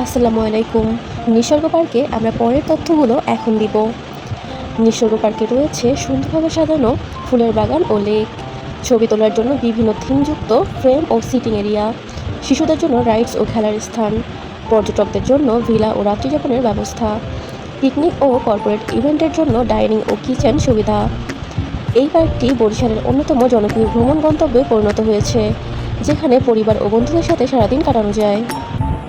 আসসালামু আলাইকুম। নিসর্গ পার্কে আমরা পরের তথ্যগুলো এখন দিব। নিসর্গ পার্কে রয়েছে সুন্দরভাবে সাজানো ফুলের বাগান ও লেক, ছবি তোলার জন্য বিভিন্ন থিমযুক্ত ফ্রেম ও সিটিং এরিয়া, শিশুদের জন্য রাইডস ও খেলার স্থান, পর্যটকদের জন্য ভিলা ও রাত্রিযাপনের ব্যবস্থা, পিকনিক ও কর্পোরেট ইভেন্টের জন্য ডাইনিং ও কিচেন সুবিধা। এই পার্কটি বরিশালের অন্যতম জনপ্রিয় ভ্রমণ গন্তব্যে পরিণত হয়েছে, যেখানে পরিবার ও বন্ধুদের সাথে সারাদিন কাটানো যায়।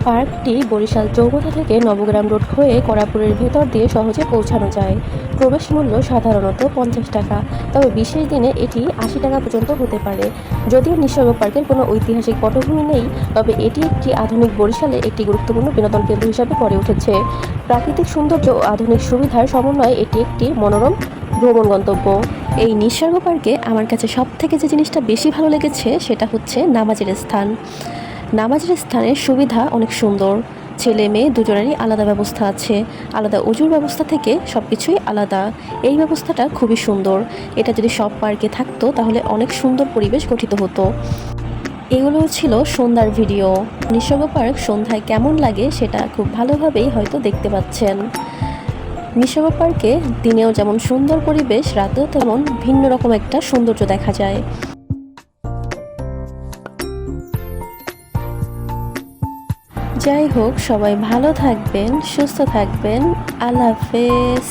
পার্কটি বরিশাল চৌবাথা থেকে নবগ্রাম রোড হয়ে করাপুরের ভেতর দিয়ে সহজে পৌঁছানো যায়। প্রবেশ মূল্য সাধারণত 50 টাকা, তবে বিশেষ দিনে এটি 80 টাকা পর্যন্ত হতে পারে। যদিও নিসর্গ পার্কের কোনো ঐতিহাসিক পটভূমি নেই, তবে এটি একটি আধুনিক বরিশালে একটি গুরুত্বপূর্ণ বিনোদন কেন্দ্র হিসাবে গড়ে উঠেছে। প্রাকৃতিক সৌন্দর্য ও আধুনিক সুবিধার সমন্বয়ে এটি একটি মনোরম ভ্রমণ গন্তব্য। এই নিসর্গ পার্কে আমার কাছে সবথেকে যে জিনিসটা বেশি ভালো লেগেছে সেটা হচ্ছে নামাজের স্থান। নামাজের স্থানের সুবিধা অনেক সুন্দর। ছেলে মেয়ে দুজনেরই আলাদা ব্যবস্থা আছে, আলাদা অজুর ব্যবস্থা থেকে সব কিছুই আলাদা। এই ব্যবস্থাটা খুবই সুন্দর। এটা যদি সব পার্কে থাকতো তাহলে অনেক সুন্দর পরিবেশ গঠিত হতো। এগুলো ছিল সন্ধ্যার ভিডিও। নিসর্গ পার্ক সন্ধ্যায় কেমন লাগে সেটা খুব ভালোভাবেই হয়তো দেখতে পাচ্ছেন। নিসর্গ পার্কে দিনেও যেমন সুন্দর পরিবেশ, রাতেও তেমন ভিন্ন রকম একটা সৌন্দর্য দেখা যায়। যাই হোক, সবাই ভালো থাকবেন, সুস্থ থাকবেন। আল্লাহ হাফেজ।